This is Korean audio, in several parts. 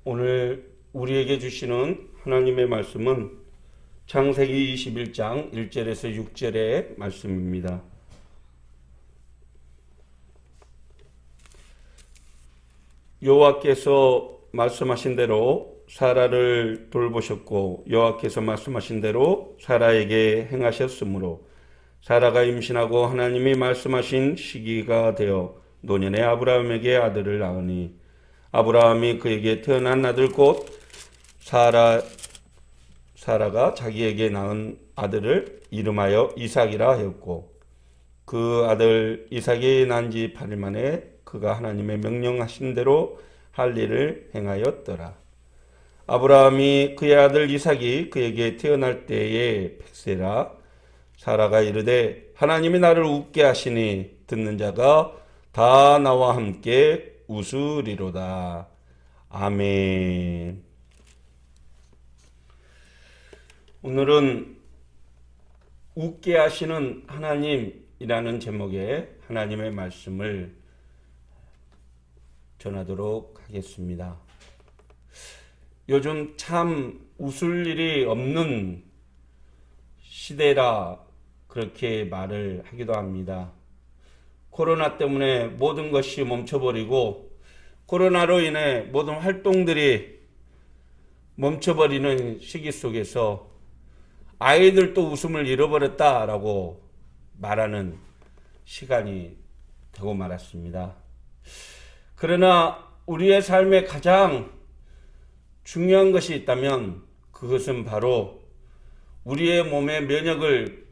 오늘 우리에게 주시는 하나님의 말씀은 창세기 21장 1절에서 6절의 말씀입니다. 여호와께서 말씀하신 대로 사라를 돌보셨고 여호와께서 말씀하신 대로 사라에게 행하셨으므로 사라가 임신하고 하나님이 말씀하신 시기가 되어 노년에 아브라함에게 아들을 낳으니 아브라함이 그에게 태어난 아들 곧 사라가 자기에게 낳은 아들을 이름하여 이삭이라 하였고 그 아들 이삭이 난 지 8일 만에 그가 하나님의 명령하신 대로 할 일을 행하였더라. 아브라함이 그의 아들 이삭이 그에게 태어날 때에 백세라. 사라가 이르되 하나님이 나를 웃게 하시니 듣는 자가 다 나와 함께 웃으리로다. 아멘. 오늘은 웃게 하시는 하나님이라는 제목의 하나님의 말씀을 전하도록 하겠습니다. 요즘 참 웃을 일이 없는 시대라 그렇게 말을 하기도 합니다. 코로나 때문에 모든 것이 멈춰버리고 코로나로 인해 모든 활동들이 멈춰버리는 시기 속에서 아이들도 웃음을 잃어버렸다라고 말하는 시간이 되고 말았습니다. 그러나 우리의 삶에 가장 중요한 것이 있다면 그것은 바로 우리의 몸의 면역을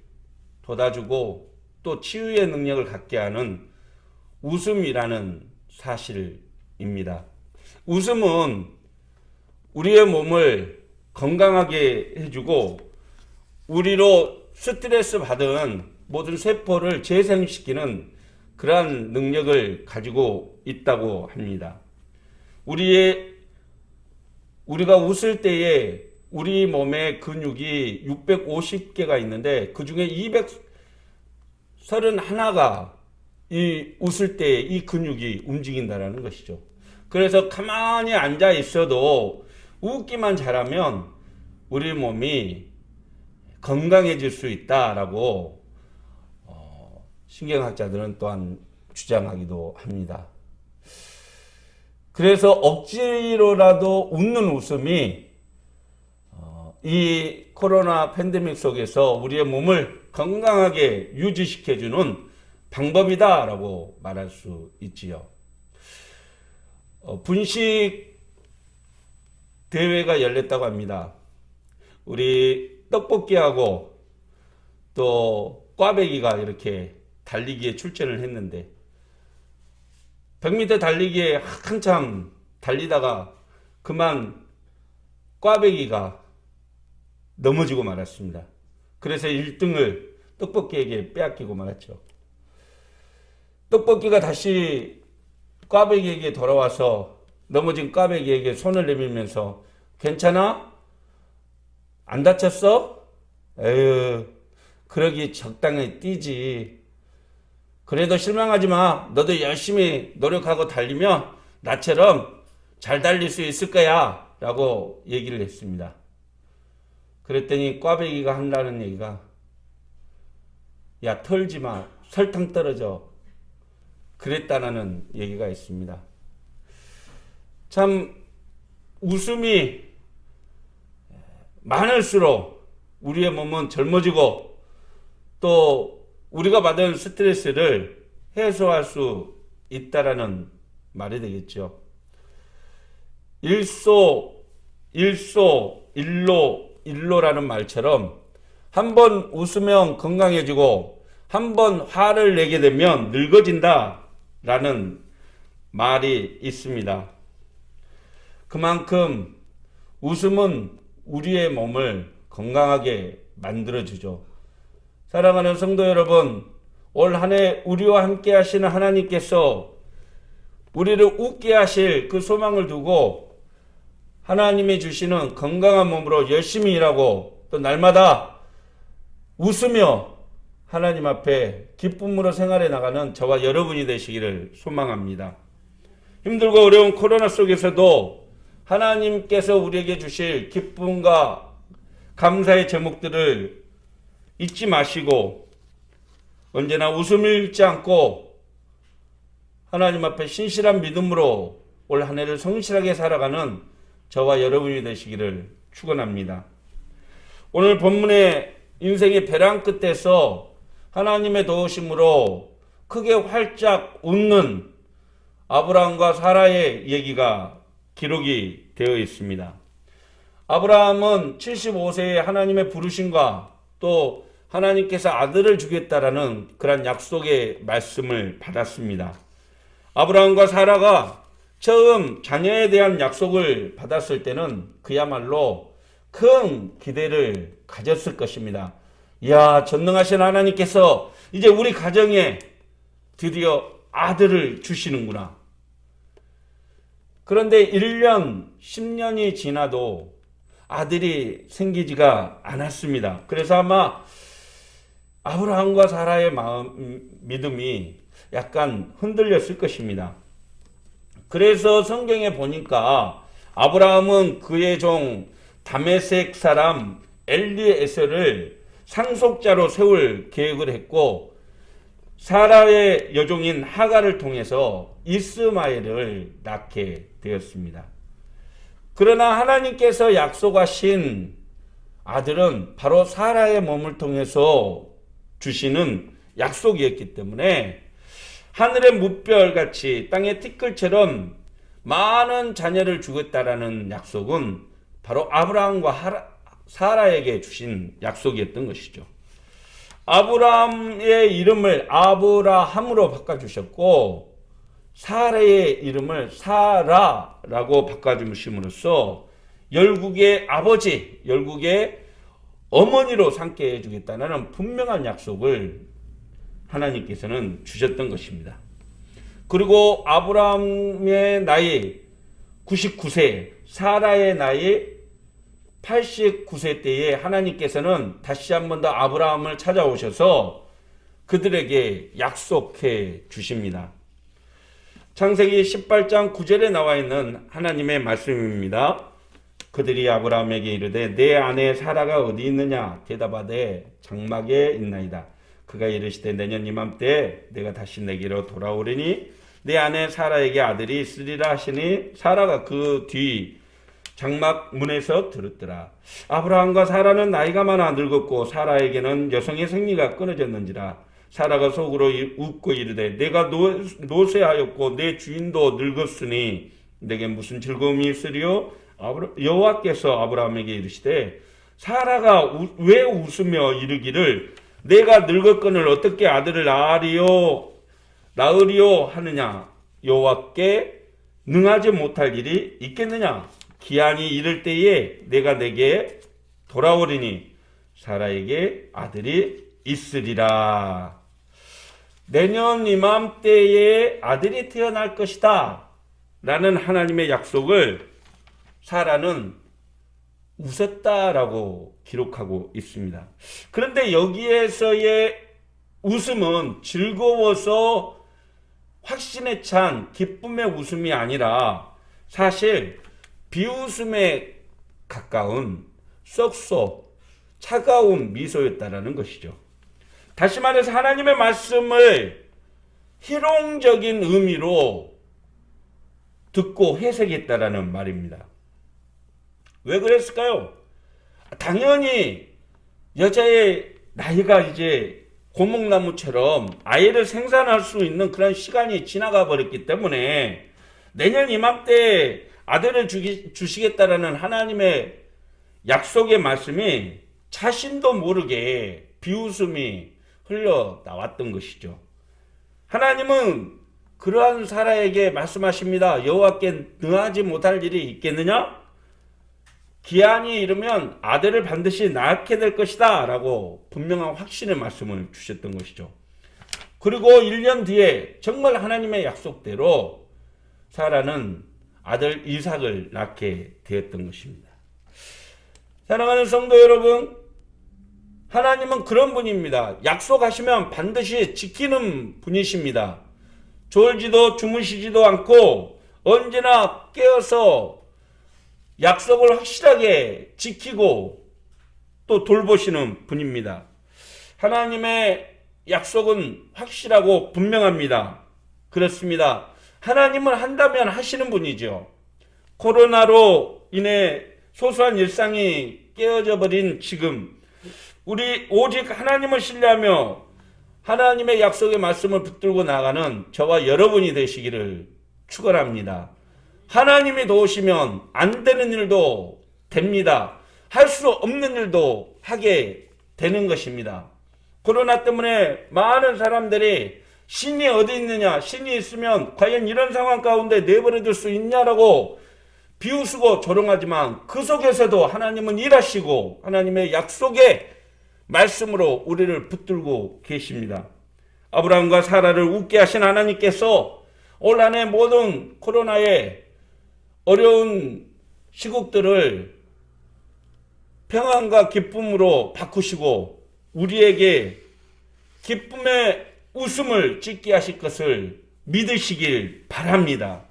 돋아주고 또 치유의 능력을 갖게 하는 웃음이라는 사실입니다. 웃음은 우리의 몸을 건강하게 해주고 우리로 스트레스 받은 모든 세포를 재생시키는 그러한 능력을 가지고 있다고 합니다. 우리가 웃을 때에 우리 몸의 근육이 650개가 있는데 그 중에 231가 이 웃을 때 이 근육이 움직인다라는 것이죠. 그래서 가만히 앉아 있어도 웃기만 잘하면 우리 몸이 건강해질 수 있다라고 신경학자들은 또한 주장하기도 합니다. 그래서 억지로라도 웃는 웃음이 이 코로나 팬데믹 속에서 우리의 몸을 건강하게 유지시켜주는 방법이다라고 말할 수 있지요. 분식 대회가 열렸다고 합니다. 우리 떡볶이하고 또 꽈배기가 이렇게 달리기에 출전을 했는데 100m 달리기에 한참 달리다가 그만 꽈배기가 넘어지고 말았습니다. 그래서 1등을 떡볶이에게 빼앗기고 말았죠. 떡볶이가 다시 꽈배기에게 돌아와서 넘어진 꽈배기에게 손을 내밀면서 괜찮아? 안 다쳤어? 에휴, 그러기 적당히 뛰지. 그래도 실망하지 마. 너도 열심히 노력하고 달리면 나처럼 잘 달릴 수 있을 거야. 라고 얘기를 했습니다. 그랬더니 꽈배기가 한다는 얘기가 야 털지 마. 설탕 떨어져. 그랬다는 얘기가 있습니다. 참 웃음이 많을수록 우리의 몸은 젊어지고 또 우리가 받은 스트레스를 해소할 수 있다라는 말이 되겠죠. 일로라는 말처럼 한 번 웃으면 건강해지고 한 번 화를 내게 되면 늙어진다라는 말이 있습니다. 그만큼 웃음은 우리의 몸을 건강하게 만들어주죠. 사랑하는 성도 여러분, 올 한 해 우리와 함께 하시는 하나님께서 우리를 웃게 하실 그 소망을 두고 하나님이 주시는 건강한 몸으로 열심히 일하고 또 날마다 웃으며 하나님 앞에 기쁨으로 생활해 나가는 저와 여러분이 되시기를 소망합니다. 힘들고 어려운 코로나 속에서도 하나님께서 우리에게 주실 기쁨과 감사의 제목들을 잊지 마시고 언제나 웃음을 잃지 않고 하나님 앞에 신실한 믿음으로 올 한 해를 성실하게 살아가는 저와 여러분이 되시기를 축원합니다. 오늘 본문의 인생의 벼랑 끝에서 하나님의 도우심으로 크게 활짝 웃는 아브라함과 사라의 얘기가 기록이 되어 있습니다. 아브라함은 75세에 하나님의 부르심과 또 하나님께서 아들을 주겠다라는 그런 약속의 말씀을 받았습니다. 아브라함과 사라가 처음 자녀에 대한 약속을 받았을 때는 그야말로 큰 기대를 가졌을 것입니다. 이야, 전능하신 하나님께서 이제 우리 가정에 드디어 아들을 주시는구나. 그런데 1년, 10년이 지나도 아들이 생기지가 않았습니다. 그래서 아마 아브라함과 사라의 믿음이 약간 흔들렸을 것입니다. 그래서 성경에 보니까 아브라함은 그의 종 다메섹 사람 엘리에셀을 상속자로 세울 계획을 했고 사라의 여종인 하갈을 통해서 이스마엘을 낳게 되었습니다. 그러나 하나님께서 약속하신 아들은 바로 사라의 몸을 통해서 주시는 약속이었기 때문에 하늘의 무별같이 땅의 티끌처럼 많은 자녀를 주겠다라는 약속은 바로 아브라함과 사라에게 주신 약속이었던 것이죠. 아브라함의 이름을 아브라함으로 바꿔주셨고 사라의 이름을 사라라고 바꿔주심으로써 열국의 아버지, 열국의 어머니로 삼게 해주겠다는 분명한 약속을 하나님께서는 주셨던 것입니다. 그리고 아브라함의 나이 99세, 사라의 나이 89세 때에 하나님께서는 다시 한 번 더 아브라함을 찾아오셔서 그들에게 약속해 주십니다. 창세기 18장 9절에 나와 있는 하나님의 말씀입니다. 그들이 아브라함에게 이르되 내 아내 사라가 어디 있느냐 대답하되 장막에 있나이다. 그가 이르시되 내년 이맘때 내가 다시 내게로 돌아오리니 내 아내 사라에게 아들이 있으리라 하시니 사라가 그 뒤 장막 문에서 들었더라. 아브라함과 사라는 나이가 많아 늙었고 사라에게는 여성의 생리가 끊어졌는지라. 사라가 속으로 웃고 이르되 내가 노쇠하였고 내 주인도 늙었으니 내게 무슨 즐거움이 있으리요? 여호와께서 아브라함에게 이르시되 사라가 왜 웃으며 이르기를 내가 늙었거늘 어떻게 아들을 낳으리요 하느냐. 여호와께 능하지 못할 일이 있겠느냐. 기한이 이를 때에 내가 내게 돌아오리니 사라에게 아들이 있으리라. 내년 이맘때에 아들이 태어날 것이다 라는 하나님의 약속을 사라는 웃었다라고 기록하고 있습니다. 그런데 여기에서의 웃음은 즐거워서 확신에 찬 기쁨의 웃음이 아니라 사실 비웃음에 가까운 썩소 차가운 미소였다라는 것이죠. 다시 말해서 하나님의 말씀을 희롱적인 의미로 듣고 해석했다라는 말입니다. 왜 그랬을까요? 당연히 여자의 나이가 이제 고목나무처럼 아이를 생산할 수 있는 그런 시간이 지나가 버렸기 때문에 내년 이맘때 아들을 주시겠다라는 하나님의 약속의 말씀이 자신도 모르게 비웃음이 흘러나왔던 것이죠. 하나님은 그러한 사라에게 말씀하십니다. 여호와께 능하지 못할 일이 있겠느냐? 기한이 이르면 아들을 반드시 낳게 될 것이다 라고 분명한 확신의 말씀을 주셨던 것이죠. 그리고 1년 뒤에 정말 하나님의 약속대로 사라는 아들 이삭을 낳게 되었던 것입니다. 사랑하는 성도 여러분, 하나님은 그런 분입니다. 약속하시면 반드시 지키는 분이십니다. 졸지도 주무시지도 않고 언제나 깨어서 약속을 확실하게 지키고 또 돌보시는 분입니다. 하나님의 약속은 확실하고 분명합니다. 그렇습니다. 하나님은 한다면 하시는 분이죠. 코로나로 인해 소소한 일상이 깨어져 버린 지금 우리 오직 하나님을 신뢰하며 하나님의 약속의 말씀을 붙들고 나가는 저와 여러분이 되시기를 축원합니다. 하나님이 도우시면 안 되는 일도 됩니다. 할 수 없는 일도 하게 되는 것입니다. 코로나 때문에 많은 사람들이 신이 어디 있느냐, 신이 있으면 과연 이런 상황 가운데 내버려둘 수 있냐라고 비웃고 조롱하지만 그 속에서도 하나님은 일하시고 하나님의 약속의 말씀으로 우리를 붙들고 계십니다. 아브라함과 사라를 웃게 하신 하나님께서 올 한 해 모든 코로나의 어려운 시국들을 평안과 기쁨으로 바꾸시고 우리에게 기쁨의 웃음을 짓게 하실 것을 믿으시길 바랍니다.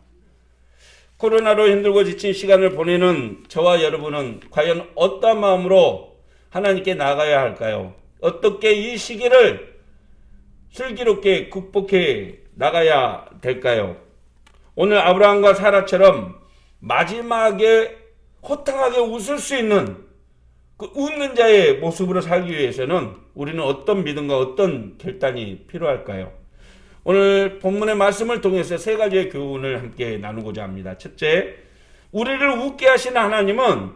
코로나로 힘들고 지친 시간을 보내는 저와 여러분은 과연 어떤 마음으로 하나님께 나가야 할까요? 어떻게 이 시기를 슬기롭게 극복해 나가야 될까요? 오늘 아브라함과 사라처럼 마지막에 호탕하게 웃을 수 있는 그 웃는 자의 모습으로 살기 위해서는 우리는 어떤 믿음과 어떤 결단이 필요할까요? 오늘 본문의 말씀을 통해서 세 가지의 교훈을 함께 나누고자 합니다. 첫째, 우리를 웃게 하시는 하나님은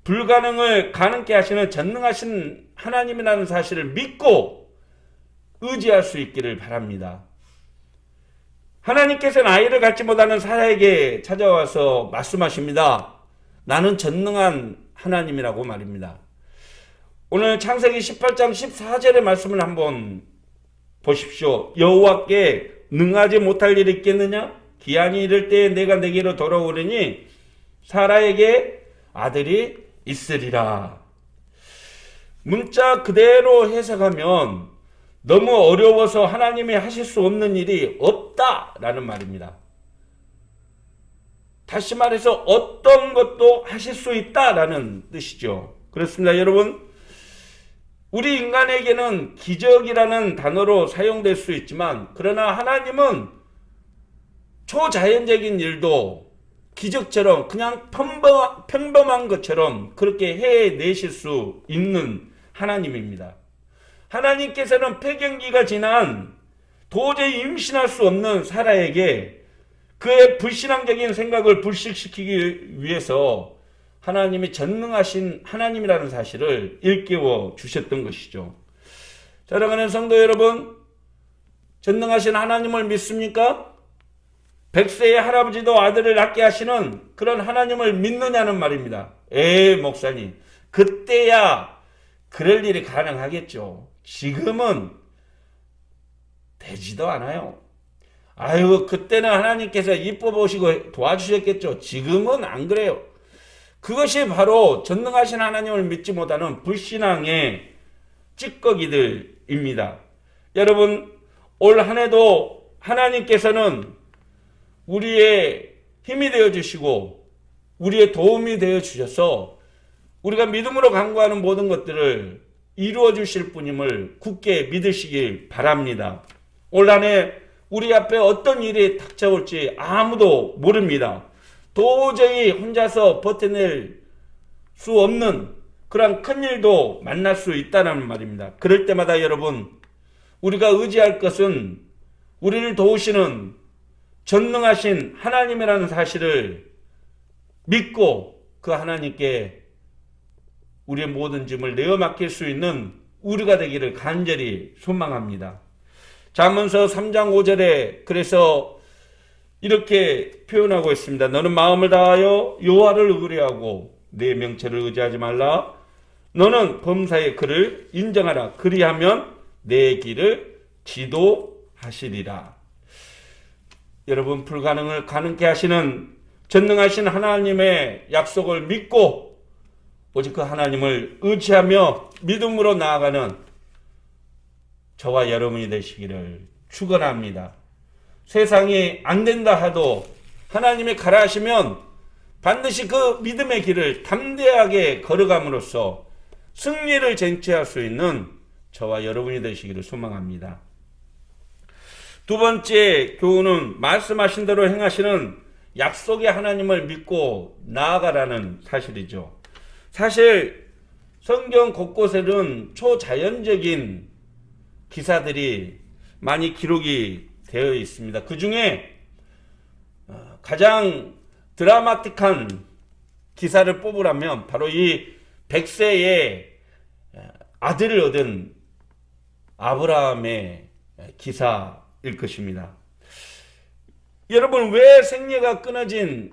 불가능을 가능케 하시는 전능하신 하나님이라는 사실을 믿고 의지할 수 있기를 바랍니다. 하나님께서는 아이를 갖지 못하는 사라에게 찾아와서 말씀하십니다. 나는 전능한 하나님이라고 말입니다. 오늘 창세기 18장 14절의 말씀을 한번 보십시오. 여호와께 능하지 못할 일이 있겠느냐? 기한이 이를 때에 내가 내게로 돌아오려니 사라에게 아들이 있으리라. 문자 그대로 해석하면 너무 어려워서 하나님이 하실 수 없는 일이 없다라는 말입니다. 다시 말해서 어떤 것도 하실 수 있다라는 뜻이죠. 그렇습니다. 여러분, 우리 인간에게는 기적이라는 단어로 사용될 수 있지만 그러나 하나님은 초자연적인 일도 기적처럼 그냥 평범한 것처럼 그렇게 해내실 수 있는 하나님입니다. 하나님께서는 폐경기가 지난 도저히 임신할 수 없는 사라에게 그의 불신앙적인 생각을 불식시키기 위해서 하나님이 전능하신 하나님이라는 사실을 일깨워 주셨던 것이죠. 사랑하는 성도 여러분, 전능하신 하나님을 믿습니까? 100세의 할아버지도 아들을 낳게 하시는 그런 하나님을 믿느냐는 말입니다. 목사님, 그때야 그럴 일이 가능하겠죠. 지금은 되지도 않아요. 그때는 하나님께서 이뻐 보시고 도와주셨겠죠. 지금은 안 그래요. 그것이 바로 전능하신 하나님을 믿지 못하는 불신앙의 찌꺼기들입니다. 여러분, 올 한 해도 하나님께서는 우리의 힘이 되어 주시고 우리의 도움이 되어 주셔서 우리가 믿음으로 간구하는 모든 것들을 이루어 주실 분임을 굳게 믿으시길 바랍니다. 올 한 해 우리 앞에 어떤 일이 닥쳐올지 아무도 모릅니다. 도저히 혼자서 버텨낼 수 없는 그런 큰 일도 만날 수 있다는 말입니다. 그럴 때마다 여러분, 우리가 의지할 것은 우리를 도우시는 전능하신 하나님이라는 사실을 믿고 그 하나님께 우리의 모든 짐을 내어 맡길 수 있는 우리가 되기를 간절히 소망합니다. 잠언서 3장 5절에 그래서 이렇게 표현하고 있습니다. 너는 마음을 다하여 여호와를 의뢰하고 내 명체를 의지하지 말라. 너는 범사의 그를 인정하라. 그리하면 내 길을 지도하시리라. 여러분, 불가능을 가능케 하시는 전능하신 하나님의 약속을 믿고 오직 그 하나님을 의지하며 믿음으로 나아가는 저와 여러분이 되시기를 축원합니다. 세상이 안 된다 하도 하나님이 가라 하시면 반드시 그 믿음의 길을 담대하게 걸어감으로써 승리를 쟁취할 수 있는 저와 여러분이 되시기를 소망합니다. 두 번째 교훈은 말씀하신 대로 행하시는 약속의 하나님을 믿고 나아가라는 사실이죠. 사실 성경 곳곳에는 초자연적인 기사들이 많이 기록이 되어 있습니다. 그 중에 가장 드라마틱한 기사를 뽑으라면 바로 이 100세의 아들을 얻은 아브라함의 기사일 것입니다. 여러분, 왜 생애가 끊어진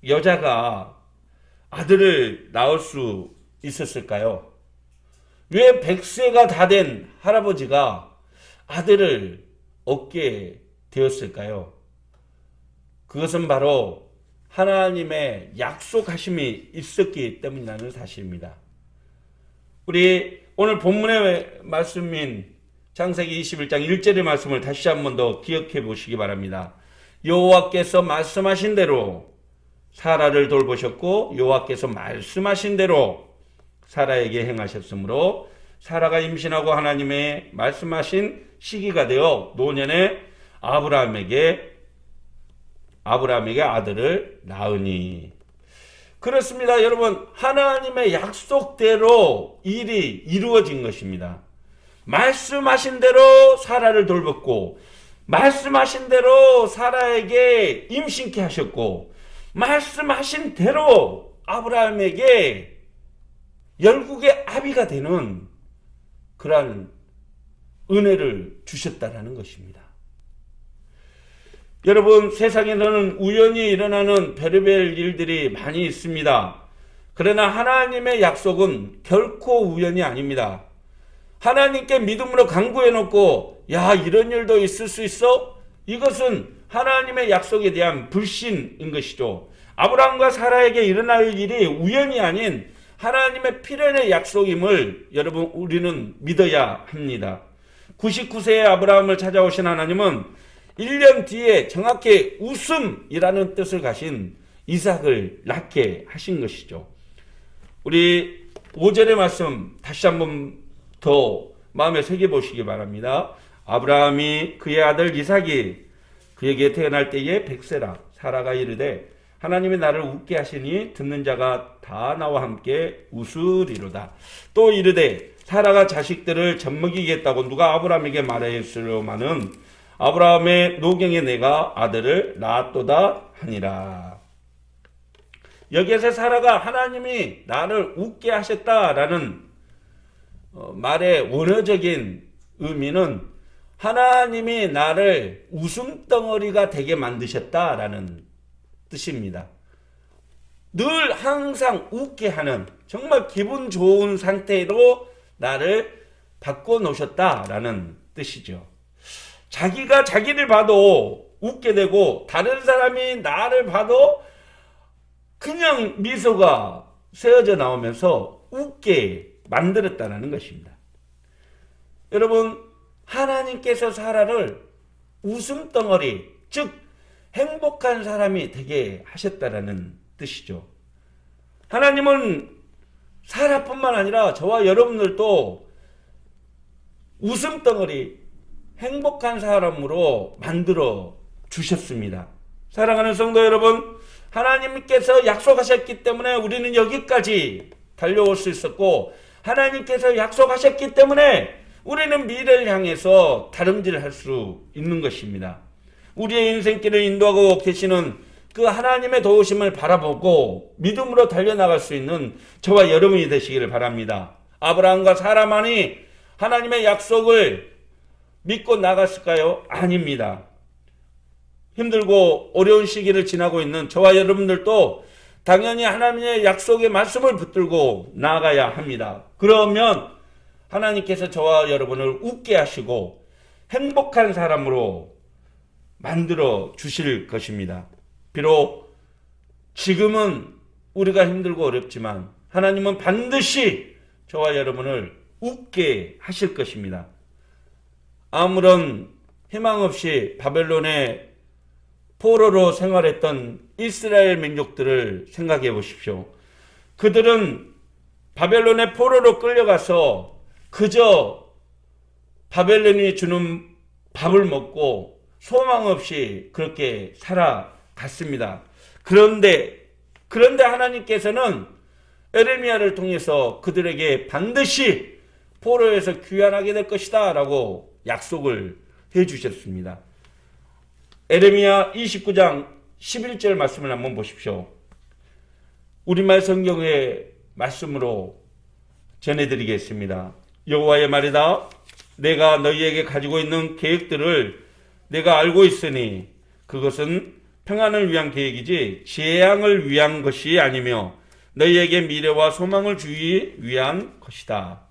여자가 아들을 낳을 수 있었을까요? 왜 100세가 다 된 할아버지가 아들을 얻게 되었을까요? 그것은 바로 하나님의 약속하심이 있었기 때문이라는 사실입니다. 우리 오늘 본문의 말씀인 창세기 21장 1절의 말씀을 다시 한 번 더 기억해 보시기 바랍니다. 여호와께서 말씀하신 대로 사라를 돌보셨고 여호와께서 말씀하신 대로 사라에게 행하셨으므로 사라가 임신하고 하나님의 말씀하신 시기가 되어 노년에 아브라함에게 아들을 낳으니. 그렇습니다. 여러분, 하나님의 약속대로 일이 이루어진 것입니다. 말씀하신 대로 사라를 돌봤고 말씀하신 대로 사라에게 임신케 하셨고 말씀하신 대로 아브라함에게 열국의 아비가 되는 그러한 은혜를 주셨다라는 것입니다. 여러분, 세상에는 우연히 일어나는 별의별 일들이 많이 있습니다. 그러나 하나님의 약속은 결코 우연이 아닙니다. 하나님께 믿음으로 간구해 놓고 야, 이런 일도 있을 수 있어? 이것은 하나님의 약속에 대한 불신인 것이죠. 아브라함과 사라에게 일어날 일이 우연이 아닌 하나님의 필연의 약속임을 여러분, 우리는 믿어야 합니다. 99세의 아브라함을 찾아오신 하나님은 1년 뒤에 정확히 웃음이라는 뜻을 가신 이삭을 낳게 하신 것이죠. 우리 5절의 말씀 다시 한번 더 마음에 새겨보시기 바랍니다. 아브라함이 그의 아들 이삭이 그에게 태어날 때에 100세라 사라가 이르되 하나님이 나를 웃게 하시니 듣는 자가 다 나와 함께 웃으리로다. 또 이르되 사라가 자식들을 젖먹이겠다고 누가 아브라함에게 말하였으려마는 아브라함의 노경에 내가 아들을 낳았도다 하니라. 여기에서 사라가 하나님이 나를 웃게 하셨다라는 말의 원어적인 의미는 하나님이 나를 웃음덩어리가 되게 만드셨다라는 뜻입니다. 늘 항상 웃게 하는 정말 기분 좋은 상태로 나를 바꿔놓으셨다라는 뜻이죠. 자기가 자기를 봐도 웃게 되고 다른 사람이 나를 봐도 그냥 미소가 새어져 나오면서 웃게 만들었다는 것입니다. 여러분, 하나님께서 사라를 웃음덩어리, 즉 행복한 사람이 되게 하셨다라는 뜻이죠. 하나님은 사라뿐만 아니라 저와 여러분들도 웃음덩어리, 행복한 사람으로 만들어 주셨습니다. 사랑하는 성도 여러분, 하나님께서 약속하셨기 때문에 우리는 여기까지 달려올 수 있었고 하나님께서 약속하셨기 때문에 우리는 미래를 향해서 다름질할 수 있는 것입니다. 우리의 인생길을 인도하고 계시는 그 하나님의 도우심을 바라보고 믿음으로 달려나갈 수 있는 저와 여러분이 되시기를 바랍니다. 아브라함과 사라만이 하나님의 약속을 믿고 나갔을까요? 아닙니다. 힘들고 어려운 시기를 지나고 있는 저와 여러분들도 당연히 하나님의 약속의 말씀을 붙들고 나아가야 합니다. 그러면 하나님께서 저와 여러분을 웃게 하시고 행복한 사람으로 만들어 주실 것입니다. 비록 지금은 우리가 힘들고 어렵지만 하나님은 반드시 저와 여러분을 웃게 하실 것입니다. 아무런 희망 없이 바벨론에 포로로 생활했던 이스라엘 민족들을 생각해 보십시오. 그들은 바벨론의 포로로 끌려가서 그저 바벨론이 주는 밥을 먹고 소망 없이 그렇게 살아갔습니다. 그런데 하나님께서는 에레미야를 통해서 그들에게 반드시 포로에서 귀환하게 될 것이다 라고 약속을 해주셨습니다. 에레미야 29장 11절 말씀을 한번 보십시오. 우리말 성경의 말씀으로 전해드리겠습니다. 여호와의 말이다. 내가 너희에게 가지고 있는 계획들을 내가 알고 있으니 그것은 평안을 위한 계획이지 재앙을 위한 것이 아니며 너희에게 미래와 소망을 주기 위한 것이다.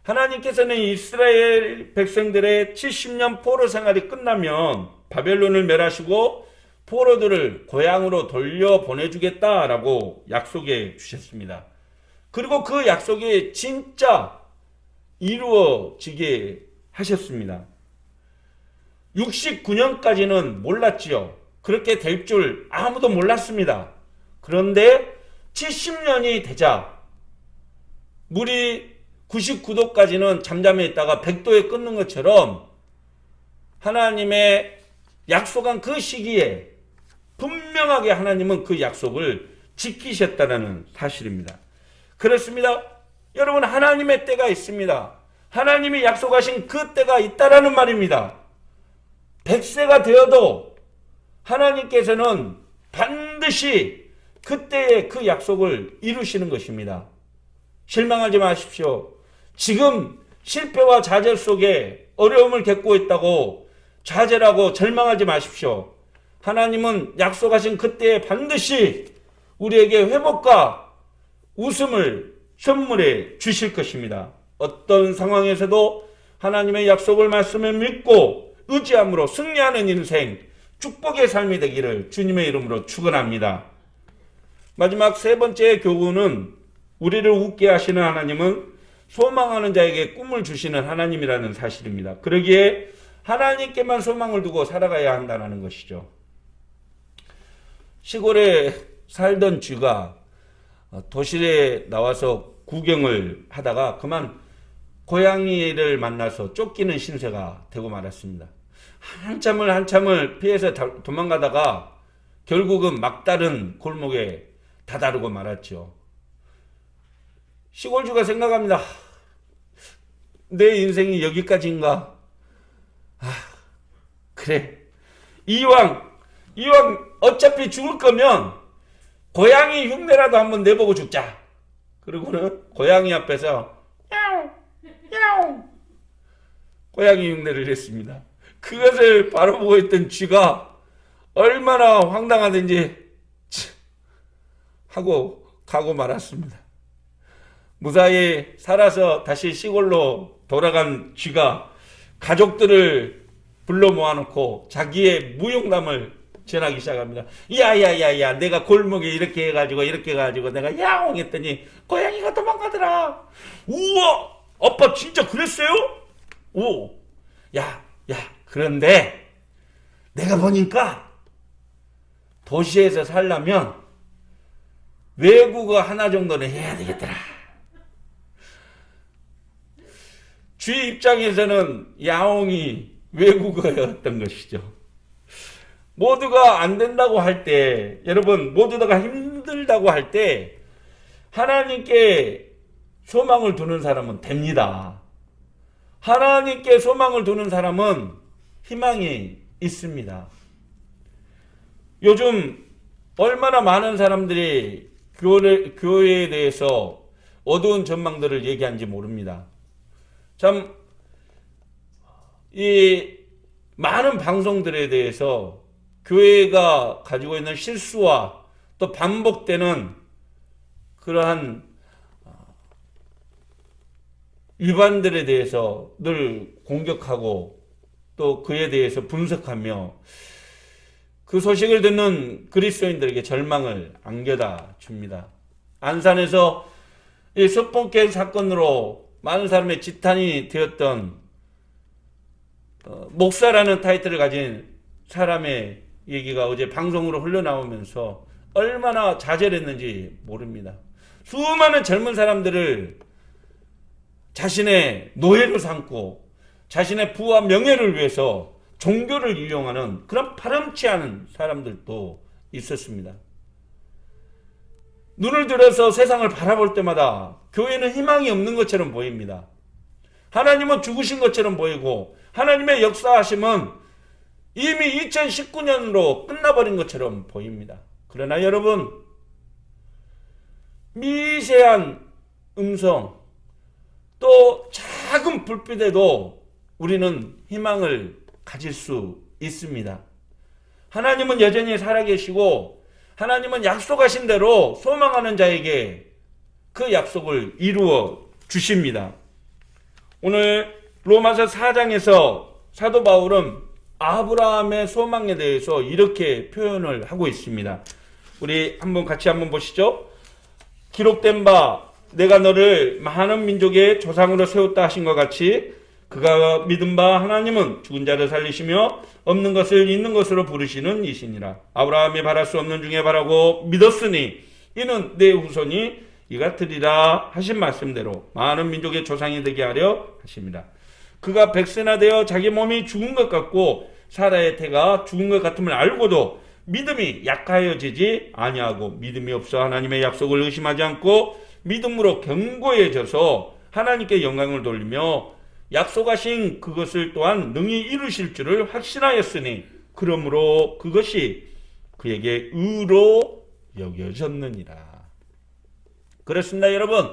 하나님께서는 이스라엘 백성들의 70년 포로 생활이 끝나면 바벨론을 멸하시고 포로들을 고향으로 돌려보내주겠다라고 약속해 주셨습니다. 그리고 그 약속이 진짜 이루어지게 하셨습니다. 69년까지는 몰랐지요. 그렇게 될 줄 아무도 몰랐습니다. 그런데 70년이 되자 물이 99도까지는 잠잠해 있다가 100도에 끓는 것처럼 하나님의 약속한 그 시기에 분명하게 하나님은 그 약속을 지키셨다는 사실입니다. 그렇습니다. 여러분, 하나님의 때가 있습니다. 하나님이 약속하신 그 때가 있다라는 말입니다. 100세가 되어도 하나님께서는 반드시 그때의 그 약속을 이루시는 것입니다. 실망하지 마십시오. 지금 실패와 좌절 속에 어려움을 겪고 있다고 좌절하고 절망하지 마십시오. 하나님은 약속하신 그때에 반드시 우리에게 회복과 웃음을 선물해 주실 것입니다. 어떤 상황에서도 하나님의 약속을 말씀을 믿고 의지함으로 승리하는 인생, 축복의 삶이 되기를 주님의 이름으로 축원합니다. 마지막 세 번째 교훈은 우리를 웃게 하시는 하나님은 소망하는 자에게 꿈을 주시는 하나님이라는 사실입니다. 그러기에 하나님께만 소망을 두고 살아가야 한다는 것이죠. 시골에 살던 쥐가 도시에 나와서 구경을 하다가 그만 고양이를 만나서 쫓기는 신세가 되고 말았습니다. 한참을 피해서 도망가다가 결국은 막다른 골목에 다다르고 말았죠. 시골주가 생각합니다. 내 인생이 여기까지인가? 그래. 이왕 어차피 죽을 거면 고양이 흉내라도 한번 내보고 죽자. 그리고는 고양이 앞에서 야옹 야옹 고양이 흉내를 했습니다. 그것을 바라보고 있던 쥐가 얼마나 황당하든지 하고 가고 말았습니다. 무사히 살아서 다시 시골로 돌아간 쥐가 가족들을 불러 모아놓고 자기의 무용담을 전하기 시작합니다. 야야야야, 내가 골목에 이렇게 해가지고 내가 야옹 했더니 고양이가 도망가더라. 우와, 아빠 진짜 그랬어요? 오, 야, 그런데 내가 보니까 도시에서 살려면 외국어 하나 정도는 해야 되겠더라. 쥐 입장에서는 야옹이 외국어였던 것이죠. 모두가 안 된다고 할 때, 여러분, 모두가 힘들다고 할 때 하나님께 소망을 두는 사람은 됩니다. 하나님께 소망을 두는 사람은 희망이 있습니다. 요즘 얼마나 많은 사람들이 교회에 대해서 어두운 전망들을 얘기하는지 모릅니다. 참, 이 많은 방송들에 대해서 교회가 가지고 있는 실수와 또 반복되는 그러한 위반들에 대해서 늘 공격하고 또 그에 대해서 분석하며 그 소식을 듣는 그리스도인들에게 절망을 안겨다 줍니다. 안산에서 이 습본계 사건으로 많은 사람의 지탄이 되었던 목사라는 타이틀을 가진 사람의 얘기가 어제 방송으로 흘러나오면서 얼마나 좌절했는지 모릅니다. 수많은 젊은 사람들을 자신의 노예로 삼고 자신의 부와 명예를 위해서 종교를 이용하는 그런 파렴치 않은 사람들도 있었습니다. 눈을 들어서 세상을 바라볼 때마다 교회는 희망이 없는 것처럼 보입니다. 하나님은 죽으신 것처럼 보이고 하나님의 역사하심은 이미 2019년으로 끝나버린 것처럼 보입니다. 그러나 여러분, 미세한 음성, 또 작은 불빛에도 우리는 희망을 가질 수 있습니다. 하나님은 여전히 살아계시고 하나님은 약속하신 대로 소망하는 자에게 그 약속을 이루어 주십니다. 오늘 로마서 4장에서 사도 바울은 아브라함의 소망에 대해서 이렇게 표현을 하고 있습니다. 우리 같이 한번 보시죠. 기록된 바 내가 너를 많은 민족의 조상으로 세웠다 하신 것 같이 그가 믿은 바 하나님은 죽은 자를 살리시며 없는 것을 있는 것으로 부르시는 이시니라. 아브라함이 바랄 수 없는 중에 바라고 믿었으니 이는 내 후손이 이가 되리라 하신 말씀대로 많은 민족의 조상이 되게 하려 하십니다. 그가 백세나 되어 자기 몸이 죽은 것 같고 사라의 태가 죽은 것 같음을 알고도 믿음이 약하여지지 아니하고 믿음이 없어 하나님의 약속을 의심하지 않고 믿음으로 견고해져서 하나님께 영광을 돌리며 약속하신 그것을 또한 능히 이루실 줄을 확신하였으니 그러므로 그것이 그에게 의로 여겨졌느니라. 그렇습니다, 여러분.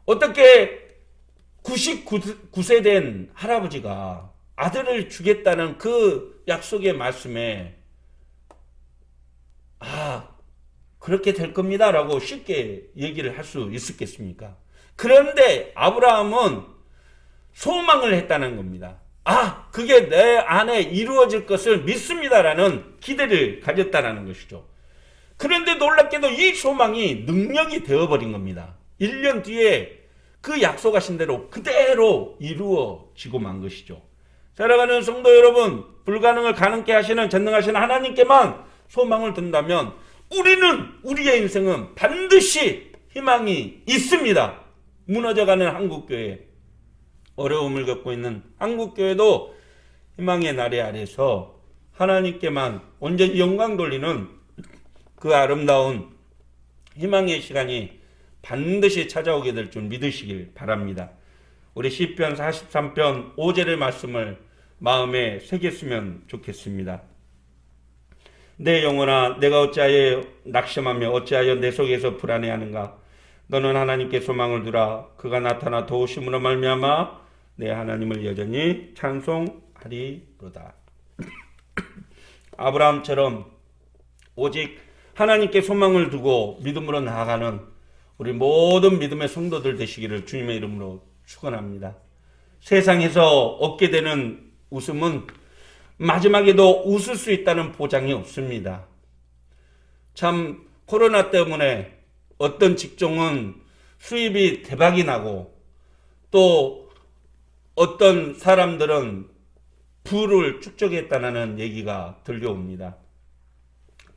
어떻게 99세 된 할아버지가 아들을 주겠다는 그 약속의 말씀에 그렇게 될 겁니다 라고 쉽게 얘기를 할 수 있었겠습니까? 그런데 아브라함은 소망을 했다는 겁니다. 그게 내 안에 이루어질 것을 믿습니다라는 기대를 가졌다는 것이죠. 그런데 놀랍게도 이 소망이 능력이 되어버린 겁니다. 1년 뒤에 그 약속하신 대로 그대로 이루어지고 만 것이죠. 살아가는 성도 여러분, 불가능을 가능케 하시는 전능하신 하나님께만 소망을 둔다면 우리의 인생은 반드시 희망이 있습니다. 무너져가는 한국교회, 어려움을 겪고 있는 한국교회도 희망의 나래 아래서 하나님께만 온전히 영광 돌리는 그 아름다운 희망의 시간이 반드시 찾아오게 될 줄 믿으시길 바랍니다. 우리 시편 43편 5절의 말씀을 마음에 새겼으면 좋겠습니다. 내 영혼아, 내가 어찌하여 낙심하며 어찌하여 내 속에서 불안해하는가? 너는 하나님께 소망을 두라. 그가 나타나 도우심으로 말미암아 내 하나님을 여전히 찬송하리로다. 아브라함처럼 오직 하나님께 소망을 두고 믿음으로 나아가는 우리 모든 믿음의 성도들 되시기를 주님의 이름으로 축원합니다. 세상에서 얻게 되는 웃음은 마지막에도 웃을 수 있다는 보장이 없습니다. 참 코로나 때문에 어떤 직종은 수입이 대박이 나고 또 어떤 사람들은 부를 축적했다는 얘기가 들려옵니다.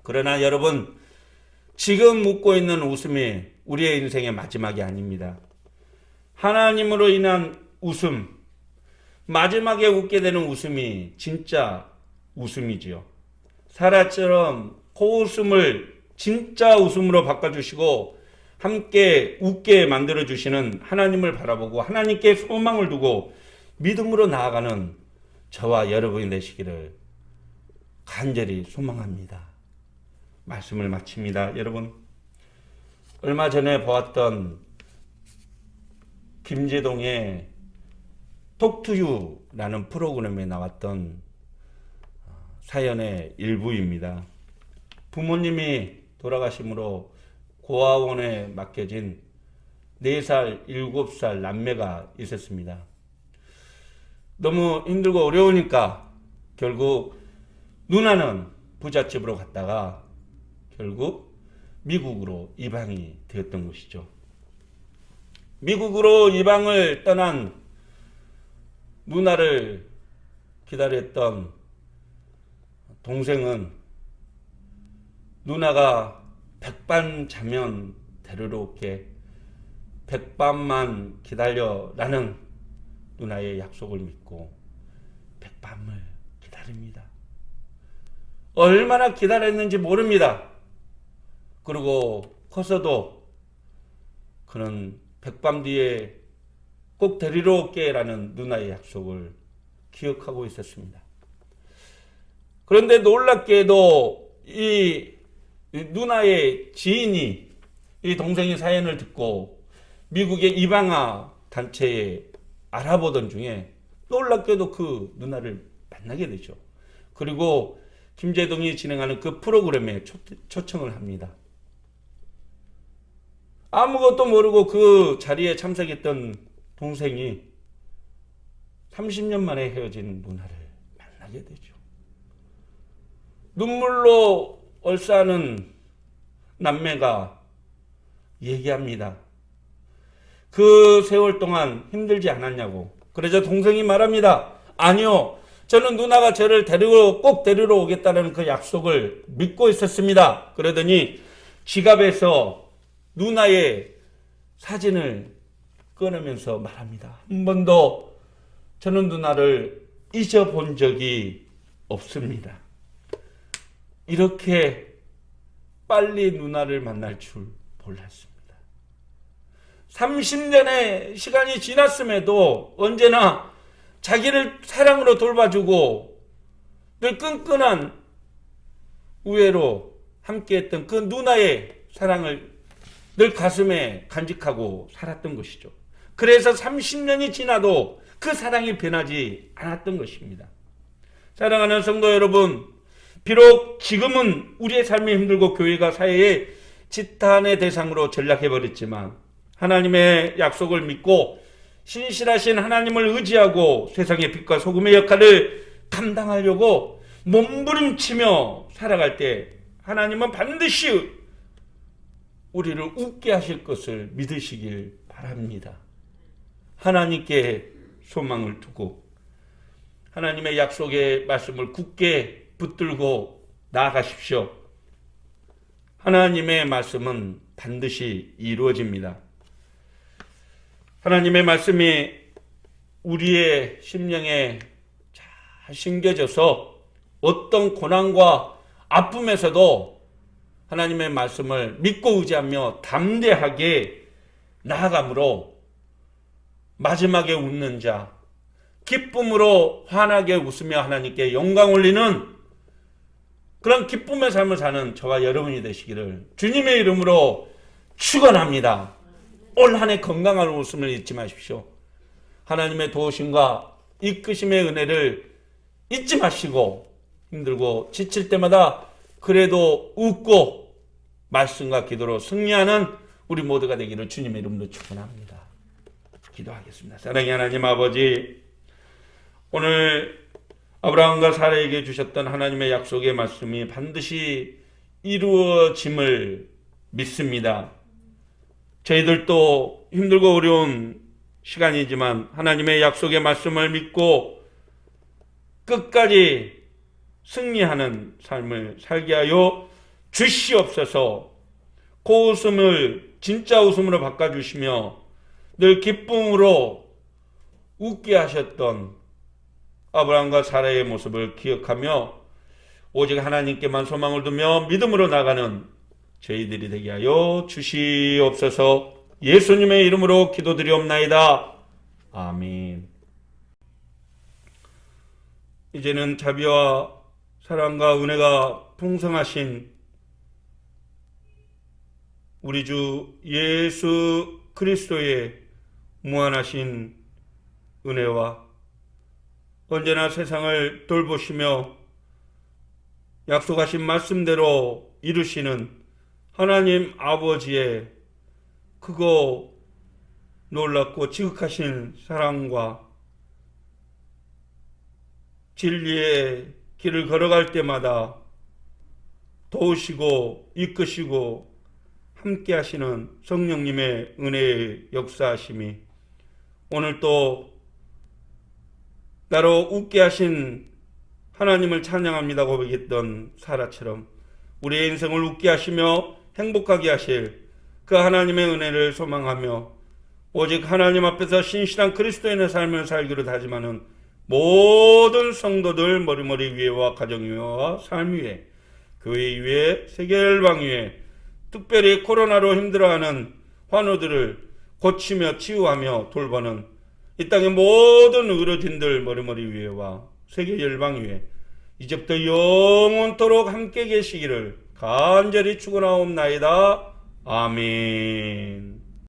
그러나 여러분, 지금 웃고 있는 웃음이 우리의 인생의 마지막이 아닙니다. 하나님으로 인한 웃음, 마지막에 웃게 되는 웃음이 진짜 웃음이지요. 사라처럼 코웃음을 진짜 웃음으로 바꿔주시고 함께 웃게 만들어주시는 하나님을 바라보고 하나님께 소망을 두고 믿음으로 나아가는 저와 여러분이 되시기를 간절히 소망합니다. 말씀을 마칩니다. 여러분, 얼마 전에 보았던 김제동의 톡투유라는 프로그램에 나왔던 사연의 일부입니다. 부모님이 돌아가심으로 고아원에 맡겨진 4살, 7살 남매가 있었습니다. 너무 힘들고 어려우니까 결국 누나는 부잣집으로 갔다가 결국 미국으로 이방이 되었던 것이죠. 미국으로 이방을 떠난 누나를 기다렸던 동생은 누나가 백반 자면 데리러 올게, 백밤만 기다려라는 누나의 약속을 믿고 백밤을 기다립니다. 얼마나 기다렸는지 모릅니다. 그리고 커서도 그는 백밤 뒤에 꼭 데리러 올게 라는 누나의 약속을 기억하고 있었습니다. 그런데 놀랍게도 이 누나의 지인이 이 동생의 사연을 듣고 미국의 이방아 단체에 알아보던 중에 놀랍게도 그 누나를 만나게 되죠. 그리고 김재동이 진행하는 그 프로그램에 초청을 합니다. 아무것도 모르고 그 자리에 참석했던 동생이 30년 만에 헤어진 누나를 만나게 되죠. 눈물로 얼싸는 남매가 얘기합니다. 그 세월 동안 힘들지 않았냐고. 그래서 동생이 말합니다. 아니요, 저는 누나가 저를 꼭 데리러 오겠다는 그 약속을 믿고 있었습니다. 그러더니 지갑에서 누나의 사진을 꺼내면서 말합니다. 한 번도 저는 누나를 잊어본 적이 없습니다. 이렇게 빨리 누나를 만날 줄 몰랐습니다. 30년의 시간이 지났음에도 언제나 자기를 사랑으로 돌봐주고 늘 끈끈한 우애로 함께했던 그 누나의 사랑을 늘 가슴에 간직하고 살았던 것이죠. 그래서 30년이 지나도 그 사랑이 변하지 않았던 것입니다. 사랑하는 성도 여러분, 비록 지금은 우리의 삶이 힘들고 교회가 사회의 지탄의 대상으로 전락해버렸지만 하나님의 약속을 믿고 신실하신 하나님을 의지하고 세상의 빛과 소금의 역할을 감당하려고 몸부림치며 살아갈 때 하나님은 반드시 우리를 웃게 하실 것을 믿으시길 바랍니다. 하나님께 소망을 두고 하나님의 약속의 말씀을 굳게 붙들고 나아가십시오. 하나님의 말씀은 반드시 이루어집니다. 하나님의 말씀이 우리의 심령에 잘 심겨져서 어떤 고난과 아픔에서도 하나님의 말씀을 믿고 의지하며 담대하게 나아감으로 마지막에 웃는 자, 기쁨으로 환하게 웃으며 하나님께 영광 올리는 그런 기쁨의 삶을 사는 저와 여러분이 되시기를 주님의 이름으로 축원합니다. 올 한 해 건강한 웃음을 잊지 마십시오. 하나님의 도우심과 이끄심의 은혜를 잊지 마시고 힘들고 지칠 때마다 그래도 웃고 말씀과 기도로 승리하는 우리 모두가 되기를 주님의 이름으로 축원합니다. 기도하겠습니다. 사랑의 하나님 아버지, 오늘 아브라함과 사라에게 주셨던 하나님의 약속의 말씀이 반드시 이루어짐을 믿습니다. 저희들도 힘들고 어려운 시간이지만 하나님의 약속의 말씀을 믿고 끝까지 승리하는 삶을 살게 하여 주시옵소서. 고웃음을 진짜 웃음으로 바꿔주시며 늘 기쁨으로 웃게 하셨던 아브라함과 사라의 모습을 기억하며 오직 하나님께만 소망을 두며 믿음으로 나가는 저희들이 되게 하여 주시옵소서. 예수님의 이름으로 기도드리옵나이다. 아멘. 이제는 자비와 사랑과 은혜가 풍성하신 우리 주 예수 그리스도의 무한하신 은혜와 언제나 세상을 돌보시며 약속하신 말씀대로 이루시는 하나님 아버지의 크고 놀랍고 지극하신 사랑과 진리의 길을 걸어갈 때마다 도우시고 이끄시고 함께 하시는 성령님의 은혜의 역사하심이 오늘 또 나로 웃게 하신 하나님을 찬양합니다 고백했던 사라처럼 우리의 인생을 웃게 하시며 행복하게 하실 그 하나님의 은혜를 소망하며 오직 하나님 앞에서 신실한 그리스도인의 삶을 살기로 다짐하는 모든 성도들 머리머리 위에와 가정 위에와 삶 위에 교회 위에 세계 열방 위에 특별히 코로나로 힘들어하는 환우들을 고치며 치유하며 돌보는 이 땅의 모든 의료진들 머리머리 위에와 세계 열방 위에 이제부터 영원토록 함께 계시기를 간절히 축원하옵나이다. 아멘.